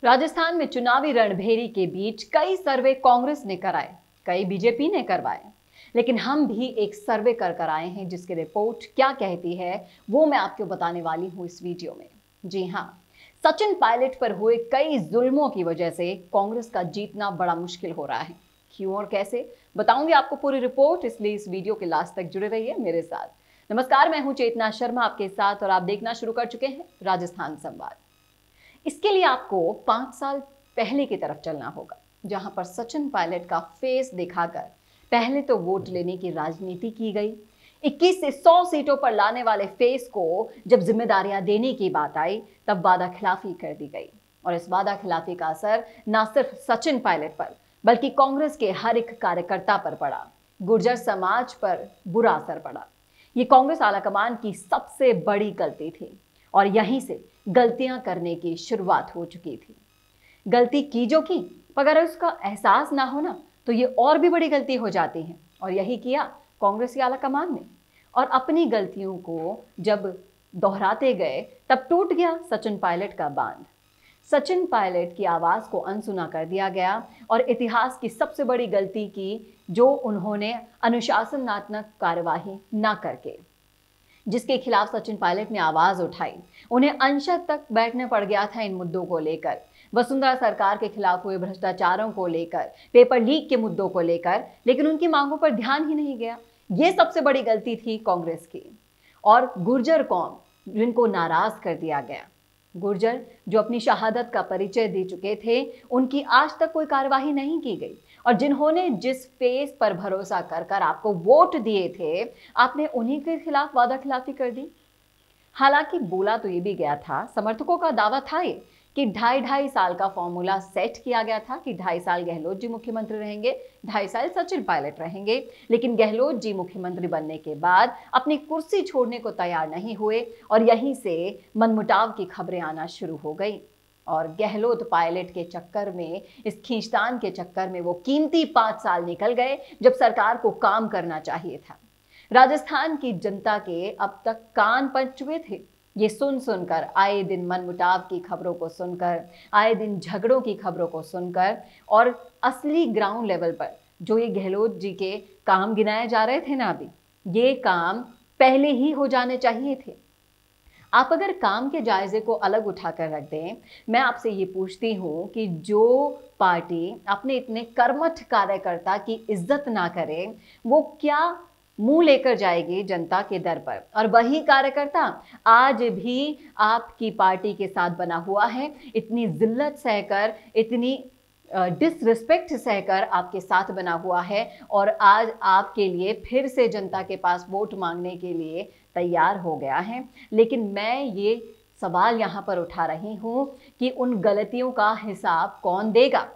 राजस्थान में चुनावी रणभेरी के बीच कई सर्वे कांग्रेस ने कराए, कई बीजेपी ने करवाए, लेकिन हम भी एक सर्वे कर आए हैं जिसकी रिपोर्ट क्या कहती है वो मैं आपको बताने वाली हूं इस वीडियो में। जी हां, सचिन पायलट पर हुए कई जुल्मों की वजह से कांग्रेस का जीतना बड़ा मुश्किल हो रहा है। क्यों और कैसे बताऊंगी आपको पूरी रिपोर्ट, इसलिए इस वीडियो के लास्ट तक जुड़े रहिए मेरे साथ। नमस्कार, मैं हूं चेतना शर्मा आपके साथ और आप देखना शुरू कर चुके हैं राजस्थान संवाद। इसके लिए आपको 5 साल पहले की तरफ चलना होगा, जहां पर सचिन पायलट का फेस दिखाकर पहले तो वोट लेने की राजनीति की गई। 21 से 100 सीटों पर लाने वाले फेस को जब जिम्मेदारियां देने की बात आई तब वादा खिलाफी कर दी गई, और इस वादा खिलाफी का असर न सिर्फ सचिन पायलट पर बल्कि कांग्रेस के हर एक कार्यकर्ता पर पड़ा। गुर्जर समाज पर बुरा असर पड़ा। ये कांग्रेस आलाकमान की सबसे बड़ी गलती थी और यहीं से गलतियां करने की शुरुआत हो चुकी थी। गलती की जो की, अगर उसका एहसास ना हो ना तो ये और भी बड़ी गलती हो जाती है, और यही किया कांग्रेस आलाकमान ने। और अपनी गलतियों को जब दोहराते गए तब टूट गया सचिन पायलट का बांध। सचिन पायलट की आवाज को अनसुना कर दिया गया और इतिहास की सबसे बड़ी गलती की, जो उन्होंने अनुशासनात्मक कार्यवाही ना करके, जिसके खिलाफ सचिन पायलट ने आवाज उठाई, उन्हें अनशन तक बैठने पड़ गया था इन मुद्दों को लेकर। वसुंधरा सरकार के खिलाफ हुए भ्रष्टाचारों को लेकर, पेपर लीक के मुद्दों को लेकर, लेकिन उनकी मांगों पर ध्यान ही नहीं गया। यह सबसे बड़ी गलती थी कांग्रेस की। और गुर्जर कौम, जिनको नाराज कर दिया गया, गुर्जर जो अपनी शहादत का परिचय दे चुके थे, उनकी आज तक कोई कार्यवाही नहीं की गई। और जिन्होंने जिस फेस पर भरोसा कर कर आपको वोट दिए थे, आपने उन्हीं के खिलाफ वादा खिलाफी कर दी। हालांकि बोला तो ये भी गया था, समर्थकों का दावा था ये कि 2.5 साल का फॉर्मूला सेट किया गया था कि 2.5 साल गहलोत जी मुख्यमंत्री रहेंगे, 2.5 साल सचिन पायलट रहेंगे। लेकिन गहलोत जी मुख्यमंत्री बनने के बाद अपनी कुर्सी छोड़ने को तैयार नहीं हुए और यहीं से मनमुटाव की खबरें आना शुरू हो गई। और गहलोत पायलट के चक्कर में, इस खींचतान के चक्कर में वो कीमती 5 साल निकल गए जब सरकार को काम करना चाहिए था। राजस्थान की जनता के अब तक कान पक चुके थे, ये सुन सुनकर, आए दिन मनमुटाव की खबरों को सुनकर, आए दिन झगड़ों की खबरों को सुनकर, और असली ग्राउंड लेवल पर जो ये गहलोत जी के काम गिनाए जा रहे थे ना, अभी ये काम पहले ही हो जाने चाहिए थे। आप अगर काम के जायजे को अलग उठाकर रख दें, मैं आपसे ये पूछती हूँ कि जो पार्टी अपने इतने कर्मठ कार्यकर्ता की इज्जत ना करे, वो क्या मुंह लेकर जाएगी जनता के दर पर? और वही कार्यकर्ता आज भी आपकी पार्टी के साथ बना हुआ है, इतनी जिल्लत सहकर, इतनी डिसरिस्पेक्ट सहकर आपके साथ बना हुआ है, और आज आपके लिए फिर से जनता के पास वोट मांगने के लिए तैयार हो गया है। लेकिन मैं ये सवाल यहाँ पर उठा रही हूँ कि उन गलतियों का हिसाब कौन देगा?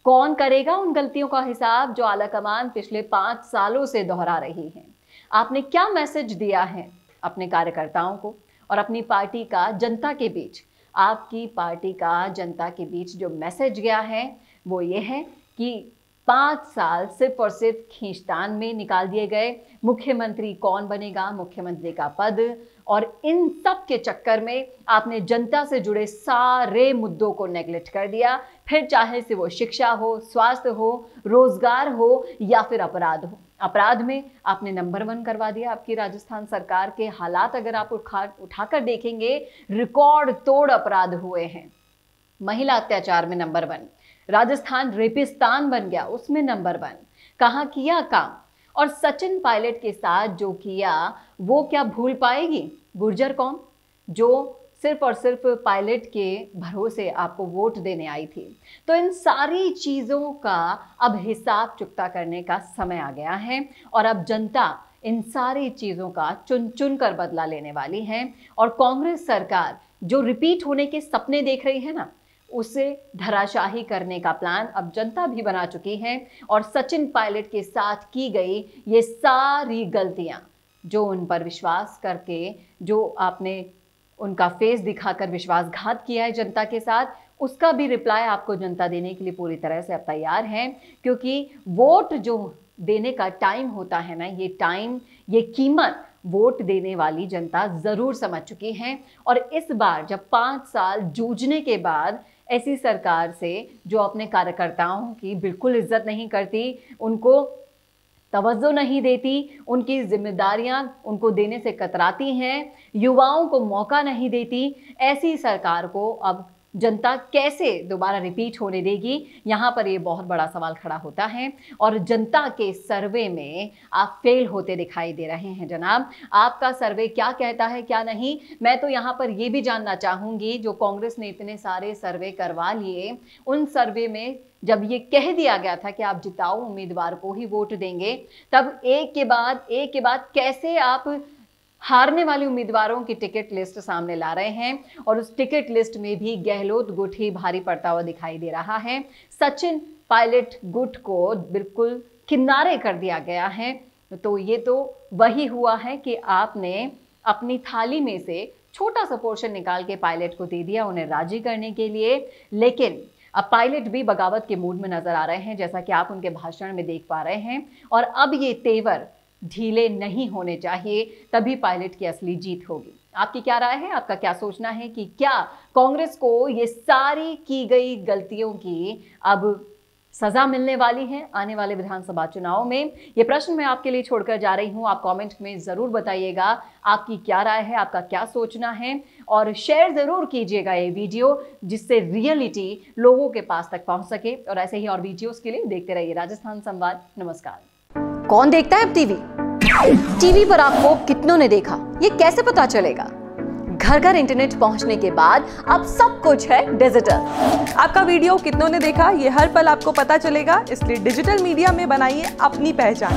कौन करेगा उन गलतियों का हिसाब जो आलाकमान पिछले 5 सालों से दोहरा रही है? आपने क्या मैसेज दिया है अपने कार्यकर्ताओं को और अपनी पार्टी का जनता के बीच? आपकी पार्टी का जनता के बीच जो मैसेज गया है वो ये है कि 5 साल सिर्फ और सिर्फ खींचतान में निकाल दिए गए। मुख्यमंत्री कौन बनेगा, मुख्यमंत्री का पद, और इन सब के चक्कर में आपने जनता से जुड़े सारे मुद्दों को नेग्लेक्ट कर दिया। फिर चाहे से वो शिक्षा हो, स्वास्थ्य हो, रोजगार हो या फिर अपराध हो। अपराध में आपने नंबर 1 करवा दिया। आपकी राजस्थान सरकार के हालात अगर आप उठाकर देखेंगे, रिकॉर्ड तोड़ अपराध हुए हैं। महिला अत्याचार में नंबर 1, राजस्थान रेपिस्तान बन गया, उसमें नंबर 1। कहाँ किया काम? और सचिन पायलट के साथ जो किया वो क्या भूल पाएगी गुर्जर कौम, जो सिर्फ और सिर्फ पायलट के भरोसे आपको वोट देने आई थी? तो इन सारी चीजों का अब हिसाब चुकता करने का समय आ गया है, और अब जनता इन सारी चीजों का चुन चुन कर बदला लेने वाली है। और कांग्रेस सरकार जो रिपीट होने के सपने देख रही है ना, उसे धराशाही करने का प्लान अब जनता भी बना चुकी है। और सचिन पायलट के साथ की गई ये सारी गलतियां, जो उन पर विश्वास करके, जो आपने उनका फेस दिखाकर विश्वासघात किया है जनता के साथ, उसका भी रिप्लाई आपको जनता देने के लिए पूरी तरह से अब तैयार है। क्योंकि वोट जो देने का टाइम होता है ना, ये टाइम, ये कीमत वोट देने वाली जनता जरूर समझ चुकी है। और इस बार जब 5 साल जूझने के बाद ऐसी सरकार से जो अपने कार्यकर्ताओं की बिल्कुल इज्जत नहीं करती, उनको तवज्जो नहीं देती, उनकी जिम्मेदारियां उनको देने से कतराती हैं, युवाओं को मौका नहीं देती, ऐसी सरकार को अब जनता कैसे दोबारा रिपीट होने देगी? यहाँ पर ये बहुत बड़ा सवाल खड़ा होता है और जनता के सर्वे में आप फेल होते दिखाई दे रहे हैं जनाब। आपका सर्वे क्या कहता है क्या नहीं, मैं तो यहाँ पर ये भी जानना चाहूँगी। जो कांग्रेस ने इतने सारे सर्वे करवा लिए, उन सर्वे में जब ये कह दिया गया था कि आप जिताऊ उम्मीदवार को ही वोट देंगे, तब एक के बाद कैसे आप हारने वाले उम्मीदवारों की टिकट लिस्ट सामने ला रहे हैं और उस टिकट लिस्ट में भी गहलोत गुट ही भारी पड़ता हुआ दिखाई दे रहा है। सचिन पायलट गुट को बिल्कुल किनारे कर दिया गया है। तो ये तो वही हुआ है कि आपने अपनी थाली में से छोटा सा पोर्शन निकाल के पायलट को दे दिया उन्हें राजी करने के लिए, लेकिन अब पायलट भी बगावत के मूड में नजर आ रहे हैं, जैसा कि आप उनके भाषण में देख पा रहे हैं। और अब ये तेवर ढीले नहीं होने चाहिए, तभी पायलट की असली जीत होगी। आपकी क्या राय है? आपका क्या सोचना है कि क्या कांग्रेस को ये सारी की गई गलतियों की अब सजा मिलने वाली है आने वाले विधानसभा चुनाव में? ये प्रश्न मैं आपके लिए छोड़कर जा रही हूं। आप कमेंट में जरूर बताइएगा आपकी क्या राय है, आपका क्या सोचना है, और शेयर जरूर कीजिएगा ये वीडियो, जिससे रियलिटी लोगों के पास तक पहुंच सके। और ऐसे ही और वीडियोस के लिए देखते रहिए राजस्थान संवाद। नमस्कार। कौन देखता है अब टीवी पर आपको कितनों ने देखा, ये कैसे पता चलेगा? घर घर इंटरनेट पहुंचने के बाद अब सब कुछ है डिजिटल। आपका वीडियो कितनों ने देखा ये हर पल आपको पता चलेगा, इसलिए डिजिटल मीडिया में बनाइए अपनी पहचान।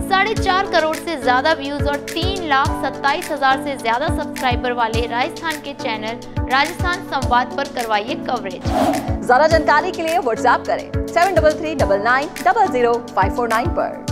4.5 करोड़ से ज्यादा व्यूज और 3,27,000 से ज्यादा सब्सक्राइबर वाले राजस्थान के चैनल राजस्थान संवाद पर करवाइए कवरेज। ज्यादा जानकारी के लिए व्हाट्सएप करें 7339900549 पर।